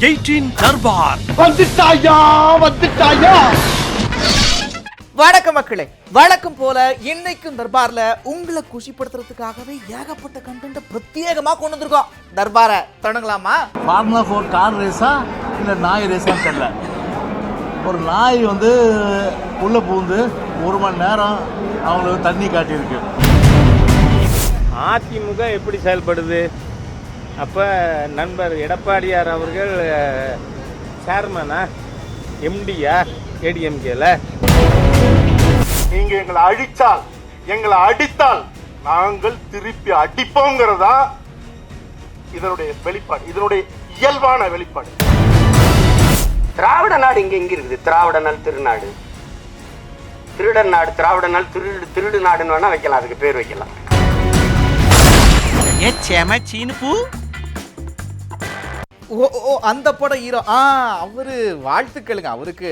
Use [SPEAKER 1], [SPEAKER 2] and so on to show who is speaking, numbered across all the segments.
[SPEAKER 1] 18 தர்பார்
[SPEAKER 2] வந்துட்டாயா.
[SPEAKER 3] வணக்கம் மக்களே, வழக்கம் போல இன்னைக்கும் தர்பார்ல உங்களை குஷிப்படுத்துறதுக்காகவே ஏகப்பட்ட கண்டென்ட் பிரத்யேகமா கொண்டு வந்திருக்கோம். தர்பார தொடங்கலாமா?
[SPEAKER 4] ஃபார்முலா 4 கார் ரேஸா இல்லை நாய் ரேஸான்னு தெரியல. ஒரு நாய் வந்து உள்ள பூந்து 1 மணி நேரம் அவங்களுக்கு தண்ணி காட்டியிருக்கு.
[SPEAKER 5] அதிமுக எப்படி செயல்படுது? அப்போ நண்பர் எடப்பாடியார் அவர்கள் சேர்மனா எம்டியா ஏடிஎம்கேல?
[SPEAKER 6] நீங்க எங்களை அழிச்சால், எங்களை அடித்தால் நாங்கள் திருப்பி அடிப்போங்கிறதா இதனுடைய வெளிப்பாடு, இதனுடைய இயல்பான வெளிப்பாடு.
[SPEAKER 7] திராவிட நாடு இங்க இருக்குது. திராவிட நாள் திருநாடு, திருடன் நாடு, திராவிட நாள் திருடு நாடுன்னு வேணா வைக்கலாம், அதுக்கு பேர் வைக்கலாம்.
[SPEAKER 3] ஓ அந்த படம் ஹீரோ அவரு வாழ்த்துக்களுங்க, அவருக்கு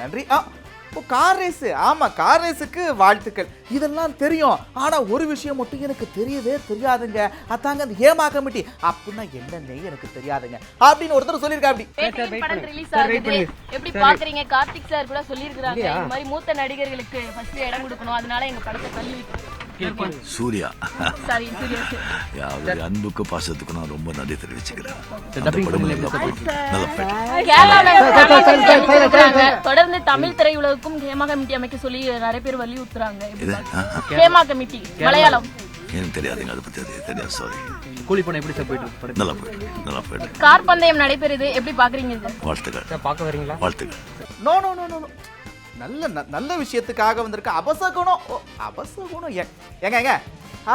[SPEAKER 3] நன்றி. கார் ரேஸ், ஆமா கார் ரேஸுக்கு வாழ்த்துக்கள். இதெல்லாம் தெரியும், ஆனா ஒரு விஷயம் மட்டும் எனக்கு தெரியவே தெரியாதுங்க. அதாங்க அந்த ஏமா கமிட்டி அப்படின்னா என்னன்னே எனக்கு தெரியாதுங்க அப்படின்னு ஒருத்தர் சொல்லியிருக்கா.
[SPEAKER 8] எப்படி பாக்குறீங்க? கார்த்திக் சார் கூட சொல்லியிருக்காங்க இந்த மாதிரி மூத்த நடிகர்களுக்கு ஃபர்ஸ்ட் இடம் கொடுக்கணும், அதனால எங்க படத்தை தள்ளி விட்டுருக்கோம்.
[SPEAKER 1] சூர்யா அன்புக்கு பாசத்துக்கு நான் ரொம்ப நன்றி தெரிவிச்சுக்கிறேன்.
[SPEAKER 8] தொடர்ந்து தமிழ் திரையுலகுக்கும் ஹேமா கமிட்டி அமைக்க சொல்லி நிறைய பேர் வலியுறுத்துறாங்க. ஹேமா கமிட்டி மலையாளம்
[SPEAKER 1] எனக்கு தெரியாதுங்க, அதை பத்தி தெரியாது. சாரி.
[SPEAKER 9] கூலி பணம் எப்படி சார் போயிட்டு?
[SPEAKER 1] நல்லா போயிட்டு.
[SPEAKER 8] கார் பந்தயம் நடைபெறுது, எப்படி பாக்குறீங்க?
[SPEAKER 1] வாழ்த்துக்கள்.
[SPEAKER 9] பார்க்க வரீங்களா?
[SPEAKER 1] வாழ்த்துக்கள்.
[SPEAKER 3] நோ நோ நோ நோ நல்ல விஷயத்துக்காக வந்திருக்க. அபசகுணம் ஏங்க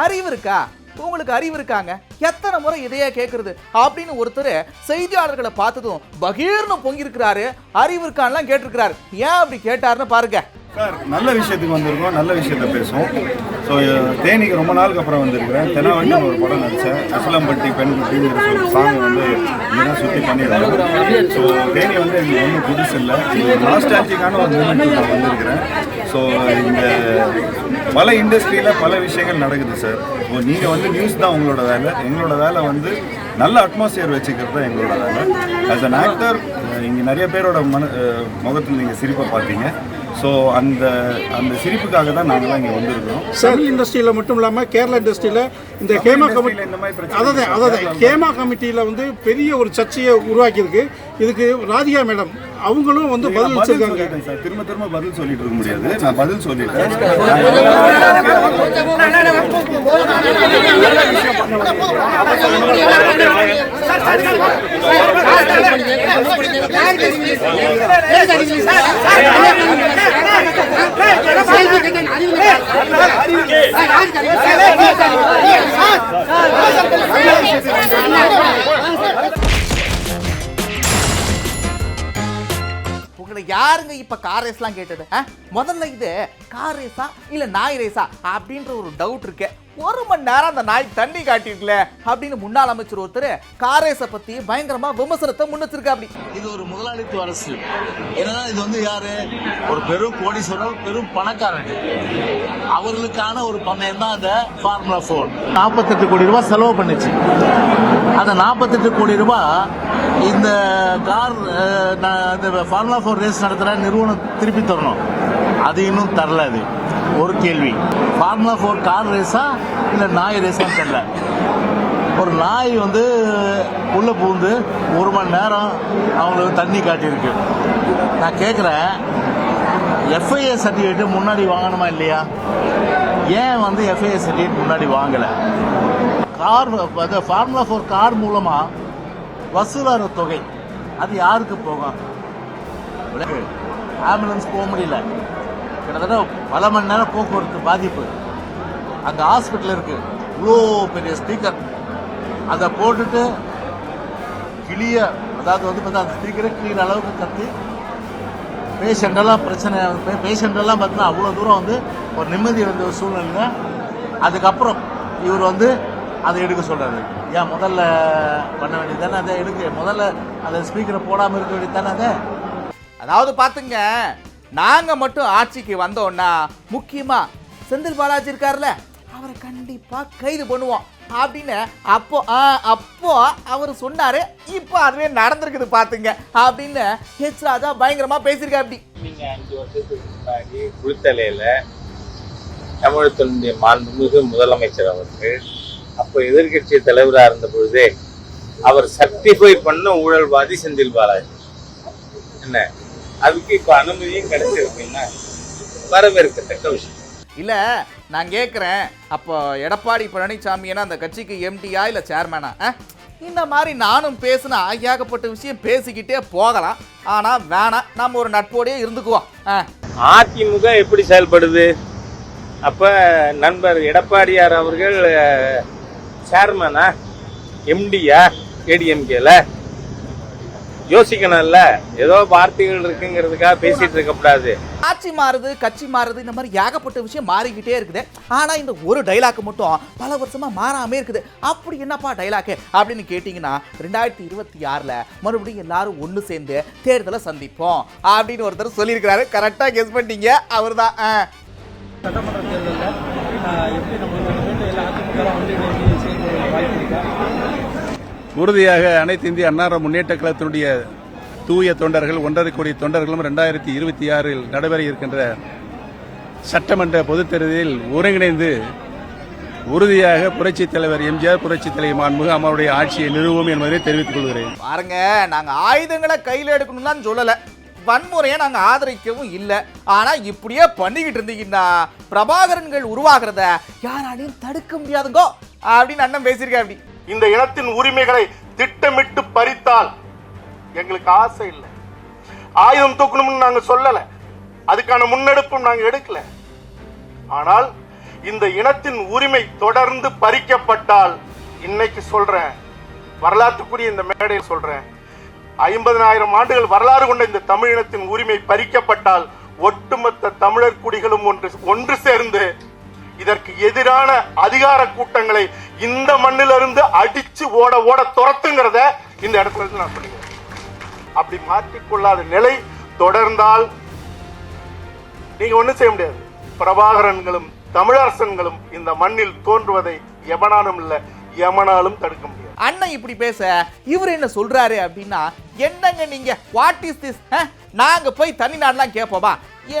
[SPEAKER 3] அறிவு இருக்கா உங்களுக்கு? அறிவு இருக்காங்க? எத்தனை முறை இதையே கேட்கறது அப்படின்னு ஒருத்தர் செய்தியாளர்களை பார்த்ததும் பகீர்னு பொங்கிருக்கிறாரு. அறிவு இருக்கான்லாம் கேட்டிருக்கிறாரு. ஏன் அப்படி கேட்டாருன்னு பாருங்க.
[SPEAKER 10] சார், நல்ல விஷயத்துக்கு வந்திருக்கோம், நல்ல விஷயத்த பேசுவோம். ஸோ தேனிக்கு ரொம்ப நாளுக்கு அப்புறம் வந்திருக்கிறேன். தெனாவட்டின்னு ஒரு படம் நடித்தேன். அசலம்பட்டி பெண்குட்டிங்கிற ஒரு சாங் வந்து இங்கேதான் சுற்றி பண்ணிடுறேன். ஸோ தேனி வந்து எங்களுக்கு ஒன்றும் புதுசு இல்லை, நாஸ்டாலஜிக்கான ஒரு மூமெண்ட் நான் வந்திருக்கிறேன். ஸோ இந்த பல இண்டஸ்ட்ரியில் பல விஷயங்கள் நடக்குது சார். ஸோ நீங்கள் வந்து நியூஸ் தான் உங்களோட வேலை, எங்களோட வேலை வந்து நல்ல அட்மாஸ்பியர் வச்சுக்கிறது தான் எங்களோட வேலை. ஆஸ் அன் ஆக்டர் இங்கே நிறைய பேரோட முகத்தில் நீங்கள் சிரிப்பை பார்த்தீங்க. ஸோ அந்த சிரிப்புக்காக தான் நாங்களாம் இங்கே வந்திருக்கிறோம்.
[SPEAKER 11] தமிழ் இண்டஸ்ட்ரியில் மட்டும் இல்லாமல் கேரளா இண்டஸ்ட்ரியில் இந்த ஹேமா கமிட்டி, அதாவது ஹேமா கமிட்டியில் வந்து பெரிய ஒரு சர்ச்சையை உருவாக்கியிருக்கு. இதுக்கு ராதிகா மேடம் அவங்களும் வந்து பதில் வச்சிருக்காங்க.
[SPEAKER 10] சார், திரும்ப பதில் சொல்லிட்டு இருக்க முடியாது, நான் பதில் சொல்லிட்டேன்.
[SPEAKER 3] உங்களை யாருங்க இப்ப கார் ரேஸ்லாம் கேட்டது? முதல்ல இது கார் ரேஸா இல்ல நாய் ரேஸா அப்படின்ற ஒரு டவுட் இருக்கு. 1 மணி நேரம் அந்த நாய் தண்ணி காட்டிருக்கல அப்படின்னு முன்னாள் அமைச்சர் ஒருத்தர் கார் ரேஸை பத்தி பயங்கரமா விமர்சனத்தை முன்னிச்சிருக்கா. அப்படி
[SPEAKER 4] இது ஒரு முதலாளித்துவ அரசு. ஏன்னா இது வந்து யாரு? ஒரு பெரும் கோடீஸ்வரர், பெரும் பணக்காரங்க, அவர்களுக்கான ஒரு பந்தயம் தான் அந்த ஃபார்முலா 4. 48 கோடி ரூபாய் செலவு பண்ணிச்சு. அந்த 48 கோடி ரூபாய் இந்த கார் இந்த ஃபார்முலா 4 ரேஸ் நடத்துகிற நிறுவனம் திருப்பி தரணும். அது இன்னும் தரல. அது ஒரு கேள்வி. ஃபார்முலா 4 கார் ரேஸா இல்லை நாய் ரேஸான்னு தெரியல. ஒரு நாய் வந்து உள்ள பூந்து 1 மணி நேரம் அவங்களுக்கு தண்ணி காட்டியிருக்கு. நான் கேட்குறேன், எஃப்ஐஏ சர்டிஃபிகேட் முன்னாடி வாங்கணுமா இல்லையா? ஏன் வந்து எஃப்ஐஏ சர்டிஃபிகேட் முன்னாடி வாங்கலை? கார் ஃபார்முலா 4 கார் மூலமாக வசூலாகிற தொகை அது யாருக்கு போகும்? ஆம்புலன்ஸ் போக முடியல, கிட்டத்தட்ட பல மணி நேரம் போக்குவரத்து பாதிப்பு. அங்கே ஹாஸ்பிட்டல் இருக்குது, இவ்வளோ பெரிய ஸ்பீக்கர் அதை போட்டுட்டு கிளிய, அதாவது வந்து பார்த்தா அந்த ஸ்பீக்கரை கிளியர் அளவுக்கு கத்தி பேஷண்டெல்லாம் பிரச்சனை, பேஷண்டெல்லாம் பார்த்தீங்கன்னா அவ்வளோ தூரம் வந்து ஒரு நிம்மதி வந்த ஒரு சூழ்நிலை. அதுக்கப்புறம் இவர் வந்து அதை எடுக்க சொல்கிறாரு. ஏன் முதல்ல பண்ண வேண்டியது தானே அதை எடுக்க, முதல்ல அந்த ஸ்பீக்கரை போடாமல் இருக்க வேண்டியது தானே அதை.
[SPEAKER 3] அதாவது பாத்துங்க, நாங்க மட்டும் ஆட்சிக்கு வந்தோம்னா முக்கியமா செந்தில் பாலாஜி இருக்காருல்ல, அவரை கண்டிப்பா கைது பண்ணுவோம். அப்படின்னு அப்போ அவர் சொன்னாரு. இப்போ அதுவே நடந்திருக்குது பாத்துங்க அப்படின்னு ஹெச் ராஜா பயங்கரமா பேசியிருக்கா. அப்படி
[SPEAKER 5] நீங்க 5 வருஷத்துக்கு முன்னாடி குளித்தலையில தமிழகத்தினுடைய மாண்புமிகு முதலமைச்சர் அவர்கள் அப்போ எதிர்கட்சி தலைவராக இருந்த பொழுதே அவர் சர்டிஃபை பண்ண ஊழல்வாதி செந்தில் பாலாஜி என்ன, அதுக்கு இப்போ அனுமதியும் கிடைச்சிருக்குன்னா வரவேற்கத்தக்க விஷயம்
[SPEAKER 3] இல்ல. நான் கேட்குறேன், அப்போ எடப்பாடி பழனிசாமி அந்த கட்சிக்கு எம்டியா இல்லை சேர்மேனா? இந்த மாதிரி நானும் பேசினா ஏகப்பட்ட விஷயம் பேசிக்கிட்டே போகலாம். ஆனால் வேணாம், நம்ம ஒரு நட்போடையே இருந்துக்குவோம்.
[SPEAKER 5] அதிமுக எப்படி செயல்படுது? அப்போ நண்பர் எடப்பாடியார் அவர்கள் சேர்மேனா எம்டியா ஏடிஎம்கேல? யோசிக்கணும்ல. ஏதோ வார்த்தைகள் இருக்குங்கிறதுக்காக பேசிட்டு இருக்கக்கூடாது.
[SPEAKER 3] ஆட்சி மாறுது, கட்சி மாறுது, இந்த மாதிரி ஏகப்பட்ட விஷயம் மாறிக்கிட்டே இருக்குது. ஆனா இந்த ஒரு டைலாக் மட்டும் பல வருஷமா மாறாமே இருக்குது. அப்படி என்னப்பா டைலாக் அப்படின்னு கேட்டீங்கன்னா, 2026ல மறுபடியும் எல்லாரும் ஒன்று சேர்ந்து தேர்தலை சந்திப்போம் அப்படின்னு ஒருத்தர் சொல்லியிருக்கிறாரு. கரெக்டா கெஸ் பண்ணிட்டீங்க, அவர் தான்.
[SPEAKER 9] சட்டமன்ற தேர்தலில் எப்படி
[SPEAKER 10] உறுதியாக அனைத்து இந்திய அண்ணா முன்னேற்ற கழகத்தினுடைய தூய தொண்டர்கள் 1.5 கோடி தொண்டர்களும் 2026இல் நடைபெற இருக்கின்ற சட்டமன்ற பொதுத் தேர்தலில் ஒருங்கிணைந்து உறுதியாக புரட்சித் தலைவர் எம்ஜிஆர், புரட்சித் தலைவர் மாண்புமிகு அம்மாவுடைய ஆட்சியை நிறுவும் என்பதை தெரிவித்துக் கொள்கிறேன்.
[SPEAKER 3] பாருங்க, நாங்க ஆயுதங்களை கையில் எடுக்கணும்னு தான் சொல்லல, வன்முறையை நாங்க ஆதரிக்கவும் இல்லை. ஆனா இப்படியே பண்ணிக்கிட்டு இருந்தீங்கன்னா பிரபாகரன்கள் உருவாகிறத யாராலையும் தடுக்க முடியாதுங்கோ அப்படின்னு அண்ணன் பேசியிருக்கா. அப்படி
[SPEAKER 6] இந்த இனத்தின் உரிமைகளை திட்டமிட்டு பறித்தால் எங்களுக்கு ஆசை இல்லை. ஆயுதம் தூக்கணும்னு நாங்க சொல்லல, அதுக்கான முன்னெடுப்பும் நாங்க எடுக்கல. ஆனால் இந்த இனத்தின் உரிமை தொடர்ந்து பறிக்கப்பட்டால், இன்னைக்கு சொல்றேன், வரலாற்றுக்குரிய இந்த மேடையில் சொல்றேன், 50,000 ஆண்டுகள் வரலாறு கொண்ட இந்த தமிழ் இனத்தின் உரிமை பறிக்கப்பட்டால் ஒட்டுமொத்த தமிழர் குடிகளும் ஒன்று சேர்ந்து இதற்கு எதிரான அதிகார கூட்டங்களை இந்த மண்ணிலிருந்து அடிச்சு ஓட துரத்துங்கிறத இந்த இடத்துல இருந்து நான் சொல்லுகிறேன். அப்படி மாற்றிக்கொள்ளாத நிலை தொடர்ந்தால் நீங்க ஒண்ணும் செய்ய முடியாது. பிரபாகரன்களும் தமிழரசன்களும் இந்த மண்ணில் தோன்றுவதை எவனாலும் இல்ல எமனாலும் தடுக்க முடியாது.
[SPEAKER 3] அண்ணன் இப்படி பேச இவர் என்ன சொல்றாரு அப்படின்னா, என்னங்க நீங்க வாட் இஸ் திஸ், நாங்க போய் தனி நாடுலாம் கேட்போமா?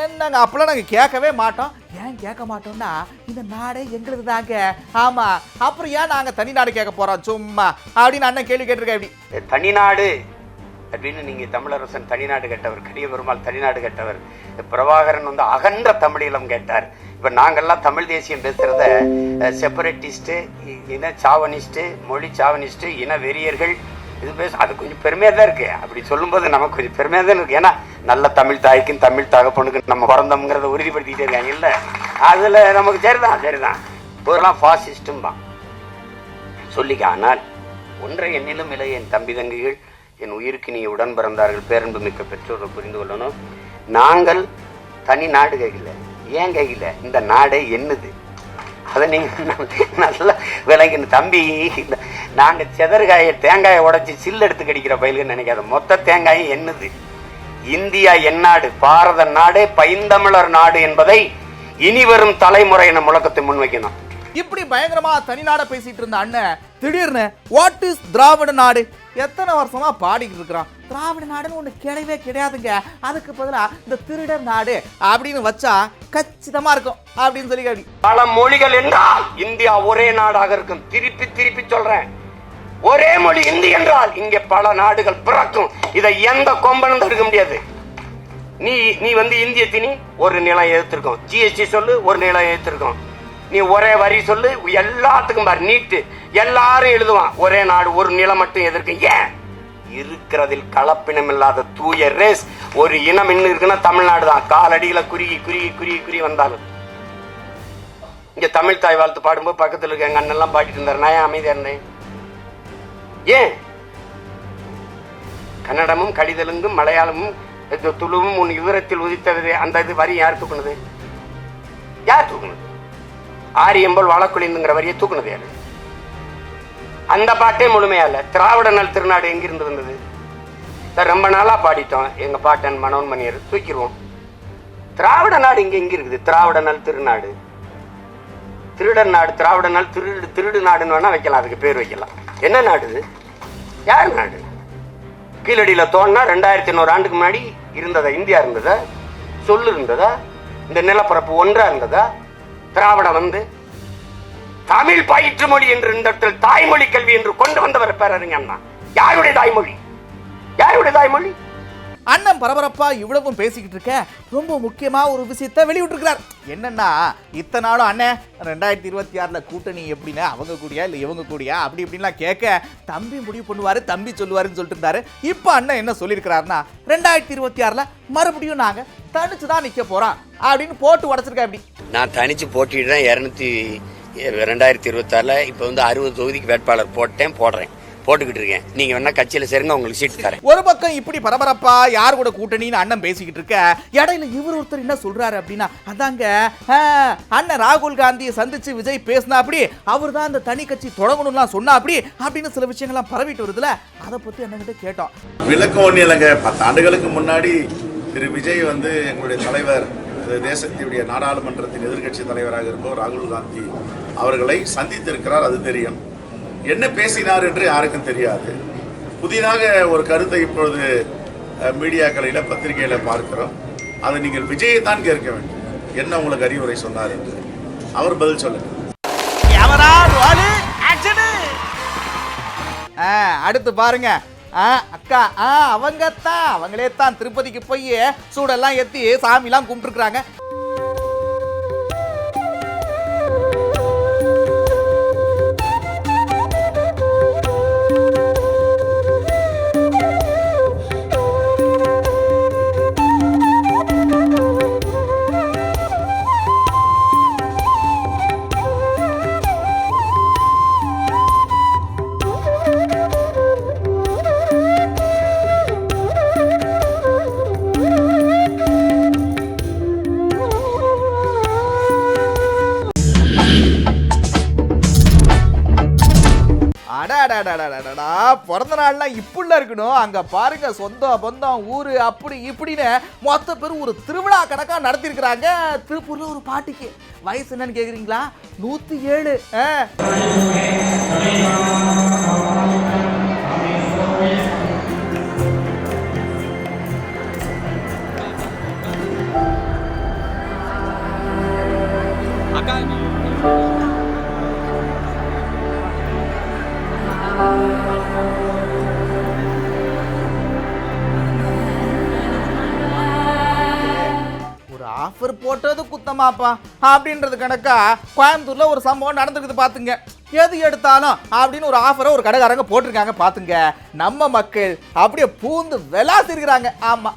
[SPEAKER 3] என்னங்க அப்பெல்லாம் நாங்க கேட்கவே மாட்டோம். ஏன் கேட்க மாட்டோம்னா இந்த நாடே எங்களுக்கு தாங்க. ஆமா, அப்புறம் ஏன் நாங்க தனி நாடு கேட்க போறோம் சும்மா அப்படின்னு அண்ணன் கேள்வி கேட்டிருக்க. எப்படி
[SPEAKER 7] தனிநாடு அப்படின்னு நீங்க தமிழரசன் தனிநாடு கேட்டவர், கடிய பெருமாள் தனிநாடு கேட்டவர், பிரபாகரன் அகன்ற தமிழீழம் கேட்டார். இப்ப நாங்கெல்லாம் தமிழ் தேசியம் பேசுறத செப்பரேட்டிஸ்ட், இன சாவனிஸ்ட், மொழி சாவனிஸ்ட், இன வெறியர்கள் இது பேச அது கொஞ்சம் பெருமையா தான் இருக்கு. அப்படி சொல்லும்போது நமக்கு கொஞ்சம் பெருமையா தான் இருக்கு. ஏன்னா நல்ல தமிழ் தாய்க்கும் தமிழ் தகப்பனுக்கும் நம்ம பிறந்தோம்ங்கிறத உறுதிப்படுத்திக்கிட்டே இருக்காங்க இல்ல, அதுல நமக்கு சரிதான் ஒருலாம் பாசிஸ்டும் தான் சொல்லிக்க. ஆனால் ஒன்றை என்னிலும் இல்லை, என் தம்பி தங்கிகள், என் உயிருக்கு நீ உடன் பிறந்தார்கள், பேரன்பு மிக்க பெற்றோரை புரிந்து கொள்ளணும். நாங்கள் தனி நாடு கேட்கல. ஏன் கேட்கல? இந்த நாடே என்னது, அதை நீங்க நல்லா விளங்கணும் தம்பி. நாங்க செதற்காயை தேங்காயை உடைச்சி சில்லு எடுத்து கடிக்கிற பயில்கள் நினைக்காத, மொத்த தேங்காயும் என்னது. இந்தியா எந்நாடு, பாரத நாடே பைந்தமிழர் நாடு என்பதை இனி வரும் தலைமுறையின முழக்கத்தை முன்வைக்கணும்.
[SPEAKER 3] இப்படி பயங்கரமா தனிநாட பேசிட்டு இருந்த அண்ணன் திடீர்னு வாட் இஸ் திராவிட நாடு எத்தனை வருஷமா பாடிக்கிட்டு இருக்கிறான். திராவிட நாடுன்னு ஒண்ணு கிடையவே கிடையாதுங்க, அதுக்கு பதிலா இந்த திருடர் நாடு அப்படின்னு வச்சா கச்சிதமா இருக்கும் அப்படின்னு சொல்லி.
[SPEAKER 7] பல மொழிகள் என்றால் இந்தியா ஒரே நாடாக இருக்கும். திருப்பி சொல்றேன், ஒரே மொழி இந்தி என்றால் இங்கே பல நாடுகள் பிறக்கும். இதை எந்த கொம்பனும் தடுக்க முடியாது. நீ இந்திய திணி ஒரு நிலம் எதிர்த்திருக்கோம், ஜிஎஸ்டி சொல்லு ஒரு நிலம் எதிர்த்திருக்கோம், நீ ஒரே வரி சொல்லு எல்லாத்துக்கும் பாரு, நீட்டு எல்லாரும் எழுதுவான், ஒரே நாடு ஒரு நிலம் மட்டும் எதிர்க்கும். ஏன்? இருக்கிறதில் கலப்பினம் இல்லாத தூய ரேஸ் ஒரு இனம் என்ன இருக்குன்னா தமிழ்நாடு தான். காலடியில குறுகி வந்தாலும் இங்க தமிழ் தாய் வாழ்த்து பாடும்போது பக்கத்துல இருக்க எங்க அண்ணெல்லாம் பாடிட்டு இருந்தாரு, நான் அமைதியா இருந்தேன். ஏன்? கன்னடமும் கடிதலுங்கும் மலையாளமும் துளுவும் உன் விவரத்தில் உதித்தது அந்த இது வரி யார் தூக்குனது? யார் தூக்குனது? ஆரியம்பல் வாழக்குழிந்துங்கிற வரியை தூக்குனது யாரு? அந்த பாட்டே முழுமையா இல்ல. திராவிட நல் திருநாடு எங்கிருந்து வந்தது? ரொம்ப நாளா பாடிட்டோம், எங்க பாட்டன் மனோன் மணியர் தூக்கிடுவோம். திராவிட நாடு இங்க எங்க இருக்குது? திராவிட நல் திருநாடு திருடன் நாடு, திராவிட நாடு, திருடு நாடுன்னு வேணா வைக்கலாம், அதுக்கு பேர் வைக்கலாம். என்ன நாடு இது? யார் நாடு? கீழடியில தோணுனா 2100 ஆண்டுக்கு முன்னாடி இருந்ததா? இந்தியா இருந்ததா? சொல்லு இருந்ததா? இந்த நிலப்பரப்பு ஒன்றா இருந்ததா? திராவிடம் வந்து தமிழ் பயிற்று மொழி என்று இந்த இடத்தில் தாய்மொழி கல்வி என்று கொண்டு வந்தவர் பேரறிஞர். யாருடைய தாய்மொழி? யாருடைய தாய்மொழி?
[SPEAKER 3] அண்ணன் பரபரப்பா இவ்வளவும் பேசிக்கிட்டு இருக்க ரொம்ப முக்கியமா ஒரு விஷயத்தை வெளியிட்டிருக்கிறார். என்னன்னா இத்தனை நாளும் அண்ணன் 2026 கூட்டணி எப்படின்னா அவங்க கூடியா இல்லை இவங்க கூடியா அப்படி இப்படின்லாம் கேட்க தம்பி முடிவு பண்ணுவாரு, தம்பி சொல்லுவாருன்னு சொல்லிட்டு இருந்தாரு. இப்போ அண்ணன் என்ன சொல்லியிருக்கிறாருன்னா 2026 மறுபடியும் நாங்க தனிச்சு தான் நிக்க போறோம் அப்படின்னு போட்டு உடச்சிருக்கா. அப்படி
[SPEAKER 7] நான் தனிச்சு போட்டிடுறேன் 2026 இப்போ வந்து 60 தொகுதிக்கு வேட்பாளர் போட்டுக்கிட்டு இருக்கேன். நீங்க வேணா கட்சியில சேருங்க, உங்களுக்கு சீட் தரேன்.
[SPEAKER 3] ஒரு பக்கம் இப்படி பரபரப்பா யார் கூட கூட்டணின்னு அண்ணன் பேசிக்கிட்டு இருக்க, இடையில இவர் ஒருத்தர் என்ன சொல்றாரு அப்படின்னா, அதாங்க அண்ணன் ராகுல் காந்தியை சந்திச்சு விஜய் பேசினா அப்படி அவர் தான் அந்த தனி கட்சி தொடங்கணும்லாம் சொன்னா அப்படின்னு சில விஷயங்கள்லாம் பரவிட்டு வருதுல, அதை பத்தி அண்ணன்கிட்ட கேட்டோம்.
[SPEAKER 10] விளக்கம் ஒன்றும் இல்லைங்க. 10 ஆண்டுகளுக்கு முன்னாடி திரு விஜய் வந்து எங்களுடைய தலைவர், தேசத்தினுடைய நாடாளுமன்றத்தின் எதிர்கட்சி தலைவராக இருக்கும் ராகுல் காந்தி அவர்களை சந்தித்திருக்கிறார். அது தெரியும். என்ன பேசினார் என்று யாருக்கும் தெரியாது. புதிதாக ஒரு கருத்தை இப்பொழுது மீடியாக்களில் பத்திரிகையில் பார்க்கிறோம். அதை நீங்கள் விஜயை தான் கேட்க வேண்டும். என்ன உங்களுக்கு அறிவுரை சொன்னார் என்று அவர் பதில் சொல்லுங்க.
[SPEAKER 3] அடுத்து பாருங்க அக்கா, அவங்களே தான் திருப்பதிக்கு போய் சூடெல்லாம் ஏற்றி சாமிலாம் கும்பிட்டுருக்குறாங்க. பிறந்த நாள்லாம் இப்படில இருக்கணும். அங்க பாருங்க சொந்தம் பந்தம் ஊரு அப்படி இப்படின்னு மொத்த பேரும் ஒரு திருவிழா கணக்கா நடத்திருக்கிறாங்க. திருப்பூர்ல ஒரு பாட்டிக்கு வயசு என்னன்னு கேக்குறீங்களா? 107. ஆஃபர் போட்டது குத்தமாப்பா அப்படின்றது கணக்கா கோயம்புத்தூர்ல ஒரு சம்பவம் நடந்துருக்குது பாத்துங்க. எது எடுத்தாலும் அப்படின்னு ஒரு ஆஃபரை ஒரு கடைக்காரங்க போட்டிருக்காங்க பாத்துங்க. நம்ம மக்கள் அப்படியே பூந்து விளாசிருக்கிறாங்க. ஆமா,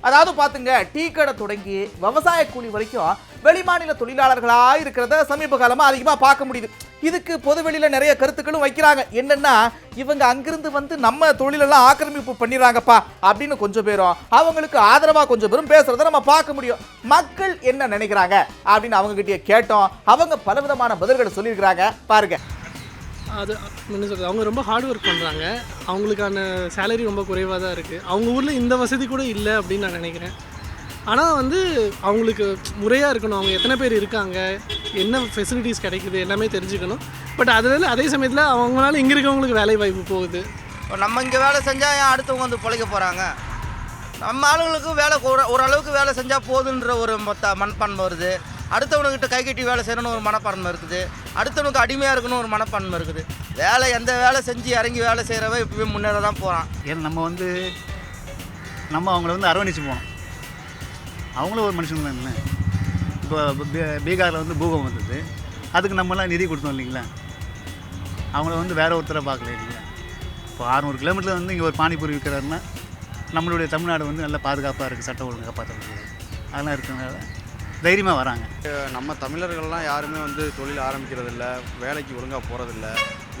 [SPEAKER 3] அதாவது பாத்துங்க, டீ கடை தொடங்கி விவசாய கூலி வரைக்கும் வெளிமாநில தொழிலாளர்களா இருக்கிறத சமீப காலமா அதிகமா பார்க்க முடியுது. இதுக்கு பொதுவெளியில நிறைய கருத்துக்களும் வைக்கிறாங்க. என்னன்னா, இவங்க அங்கிருந்து வந்து நம்ம தொழிலெல்லாம் ஆக்கிரமிப்பு பண்ணிடுறாங்கப்பா அப்படின்னு கொஞ்சம் பேரும், அவங்களுக்கு ஆதரவா கொஞ்சம் பேரும் பேசுறத நம்ம பார்க்க முடியும். மக்கள் என்ன நினைக்கிறாங்க அப்படின்னு அவங்க கிட்டே கேட்டோம். அவங்க பலவிதமான பதில்களை சொல்லியிருக்கிறாங்க. பாருங்க.
[SPEAKER 9] அது என்ன சொல்கிறது, அவங்க ரொம்ப ஹார்ட் ஒர்க் பண்ணுறாங்க. அவங்களுக்கான சேலரி ரொம்ப குறைவாக தான் இருக்குது. அவங்க ஊரில் இந்த வசதி கூட இல்லை அப்படின்னு நான் நினைக்கிறேன். ஆனால் வந்து அவங்களுக்கு முறையாக இருக்கணும். அவங்க எத்தனை பேர் இருக்காங்க, என்ன ஃபெசிலிட்டிஸ் கிடைக்குது எல்லாமே தெரிஞ்சுக்கணும். பட் அதில் அதே சமயத்தில் அவங்களால இங்கே இருக்கவங்களுக்கு வேலை வாய்ப்பு போகுது.
[SPEAKER 2] நம்ம இங்கே வேலை செஞ்சால் ஏன் அடுத்தவங்க வந்து பிழைக்க போகிறாங்க? நம்ம ஆளுங்களுக்கு வேலை ஓரளவுக்கு வேலை செஞ்சால் போதுன்ற ஒரு மனப்பான்மை வருது. அடுத்தவனுக்கிட்ட கை கட்டி வேலை செய்யணும்னு ஒரு மனப்பான்மை இருக்குது. அடுத்தவனுக்கு அடிமையாக இருக்கணும் ஒரு மனப்பான்மை இருக்குது. வேலை எந்த வேலை செஞ்சு இறங்கி வேலை செய்கிறவன் இப்போவே முன்னேற தான் போகிறான்.
[SPEAKER 12] ஏன்னா நம்ம அவங்கள வந்து அரவணைச்சு போகணும். அவங்களும் ஒரு மனுஷங்க தான். இல்லை, இப்போ பீகாரில் வந்து பூகம்பம் வந்தது, அதுக்கு நம்மளாம் நிதி கொடுத்தோம் இல்லைங்களா? அவங்கள வந்து வேற ஒருத்தரை பார்க்கல இல்லைங்களா? இப்போ 600 கிலோமீட்டரில் வந்து இங்கே ஒரு பானிபூரி விற்கிறாருன்னா நம்மளுடைய தமிழ்நாடு வந்து நல்ல பாதுகாப்பாக இருக்குது, சட்டம் ஒழுங்கு காப்பாற்ற முடியாது. அதெல்லாம் இருக்கிறதுனால தைரியமாக வராங்க.
[SPEAKER 13] நம்ம தமிழர்கள்லாம் யாருமே வந்து தொழில் ஆரம்பிக்கிறதில்ல, வேலைக்கு ஒழுங்காக போகிறதில்ல.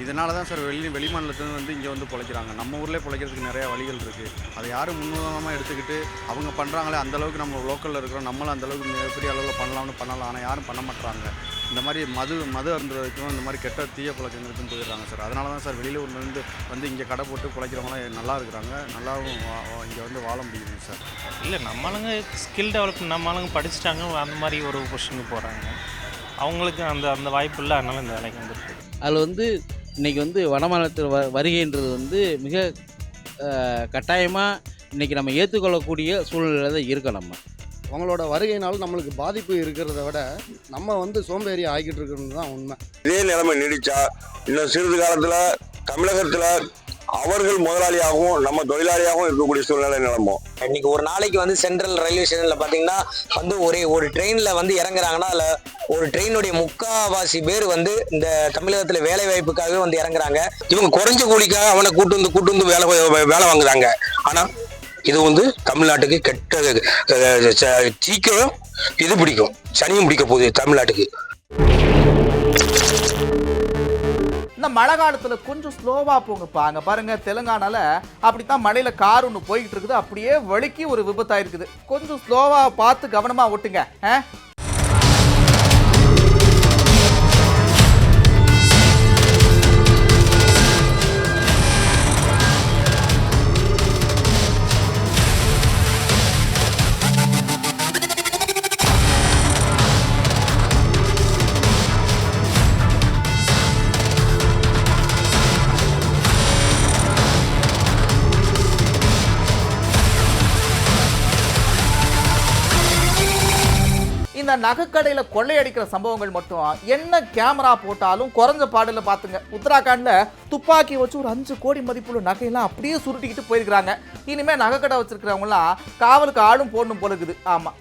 [SPEAKER 13] இதனால தான் சார் வெளி மாநிலத்துலேருந்து வந்து இங்கே வந்து பிழைக்கிறாங்க. நம்ம ஊர்லேயே பிழைக்கிறதுக்கு நிறையா வழிகள் இருக்குது. அதை யாரும் முன்னுதாரணமாக எடுத்துக்கிட்டு அவங்க பண்ணுறாங்களே அந்தளவுக்கு நம்ம லோக்கலில் இருக்கிறோம், நம்மளும் அந்தளவுக்கு மிகப்பெரிய அளவில் பண்ணலாம். ஆனால் யாரும் பண்ண மாட்டுறாங்க. இந்த மாதிரி மது அருந்துறதுக்கும் இந்த மாதிரி கெட்ட தீய பழக்கங்களுக்கும் போயிடுறாங்க சார். அதனால தான் சார் வெளியூர்லேருந்து வந்து இங்கே கடை போட்டு பிழைக்கிறவங்களாம் நல்லா இருக்கிறாங்க, நல்லாவும் இங்கே வந்து வாழ முடியுதுங்க சார்.
[SPEAKER 14] இல்லை, நம்மளுங்க ஸ்கில் டெவலப்மெண்ட், நம்மளுங்க படிச்சுட்டாங்க, அந்த மாதிரி ஒரு பொசிஷனுக்கு போகிறாங்க. அவங்களுக்கு அந்த வாய்ப்பு இல்லை, அதனால இந்த வேலைக்கு வந்துருக்கு.
[SPEAKER 15] அதில் வந்து இன்றைக்கி வந்து வடமாநிலத்தில் வருகைன்றது வந்து மிக கட்டாயமாக இன்றைக்கி நம்ம ஏற்றுக்கொள்ளக்கூடிய சூழ்நிலையில் தான் இருக்கோம். நம்ம
[SPEAKER 13] அவங்களோட வருகையினாலும் நம்மளுக்கு பாதிப்பு இருக்கிறத விட நம்ம வந்து சோம்பேறி ஆகிக்கிட்டு இருக்கிறது தான் உண்மை.
[SPEAKER 6] இதே நிலைமை நீடிச்சா இன்னும் சிறிது காலத்தில் தமிழகத்தில் அவர்கள் முதலாளியாகவும் நம்ம தொழிலாளியாகவும் இருக்கக்கூடிய சூழ்நிலை நிலமோ.
[SPEAKER 15] இன்னைக்கு ஒரு நாளைக்கு வந்து சென்ட்ரல் ரயில்வே ஸ்டேஷனில் பார்த்தீங்கன்னா வந்து ஒரு ட்ரெயினில் வந்து இறங்குறாங்கன்னா அதில் ஒரு ட்ரெயினுடைய 3/4 பேர் வந்து இந்த தமிழகத்தில் வேலை வாய்ப்புக்காகவே வந்து இறங்குறாங்க.
[SPEAKER 6] இவங்க குறைஞ்ச கூலிக்காக அவனை கூட்டு வந்து வேலை வாங்குறாங்க. ஆனால் இது வந்து தமிழ்நாட்டுக்கு கெட்ட சீக்கிரம் இது பிடிக்கும், சனியும் பிடிக்க போகுது தமிழ்நாட்டுக்கு.
[SPEAKER 3] இந்த மழை காலத்துல கொஞ்சம் ஸ்லோவா போங்கப்பா. அங்க பாருங்க, தெலுங்கானால அப்படித்தான் மழையில கார் ஒன்று போய்கிட்டு இருக்குது, அப்படியே வழுக்கி ஒரு விபத்தாயிருக்குது. கொஞ்சம் ஸ்லோவா பார்த்து கவனமா ஓட்டுங்க. இந்த நகைக்கடையில் கொள்ளையடிக்கிற சம்பவங்கள் மட்டும் என்ன கேமரா போட்டாலும் குறைஞ்ச பாடல பார்த்துங்க. உத்தராகண்ட்ல துப்பாக்கி வச்சு ஒரு 5 கோடி மதிப்புள்ள நகையெல்லாம் அப்படியே சுருட்டிக்கிட்டு போயிருக்கிறாங்க. இனிமே நகைக்கடை வச்சிருக்கிறவங்கலாம் காவலுக்கு ஆளும் போடணும் போல இருக்குது. ஆமா,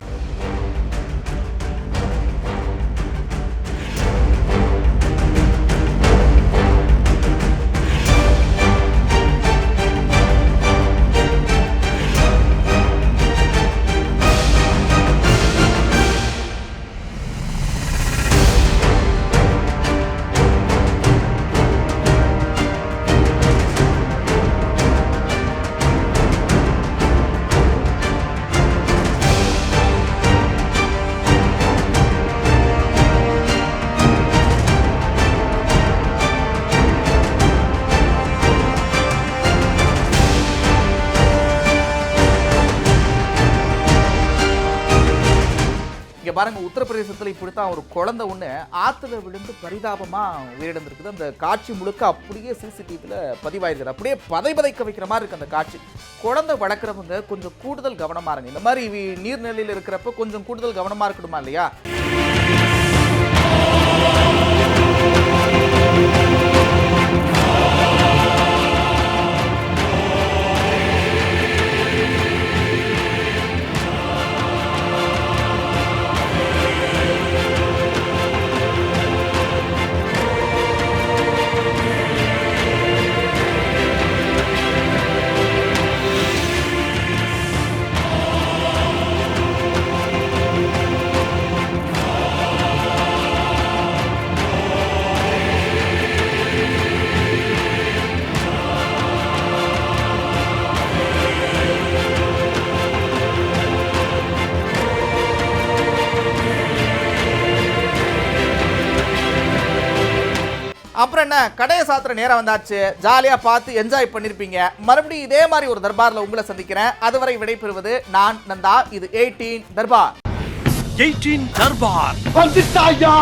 [SPEAKER 3] பாருங்க, உத்தரப்பிரதேசத்தில் இப்படித்தான் ஒரு குழந்தை ஒன்று ஆற்றுல விழுந்து பரிதாபமா உயிரிழந்திருக்குது. அந்த காட்சி முழுக்க அப்படியே சிசிடிவியில் பதிவாயிருக்குது. அப்படியே பதைக்க வைக்கிற மாதிரி இருக்கு அந்த காட்சி. குழந்தை வளர்க்குறவங்க கொஞ்சம் கூடுதல் கவனமா இருங்க. இந்த மாதிரி நீர்நிலையில் இருக்கிறப்ப கொஞ்சம் கூடுதல் கவனமா இருக்கணுமா இல்லையா? அப்புறம் என்ன, கடையை சாத்துற நேரம் வந்தாச்சு. ஜாலியா பார்த்து என்ஜாய் பண்ணிருப்பீங்க. மறுபடியும் இதே மாதிரி ஒரு தர்பார்ல உங்களை சந்திக்கிறேன். அதுவரை விடைபெறுவது நான் நந்தா. இது 18 தர்பார்.
[SPEAKER 16] 18 தர்பார்
[SPEAKER 11] வந்துட்டாயா.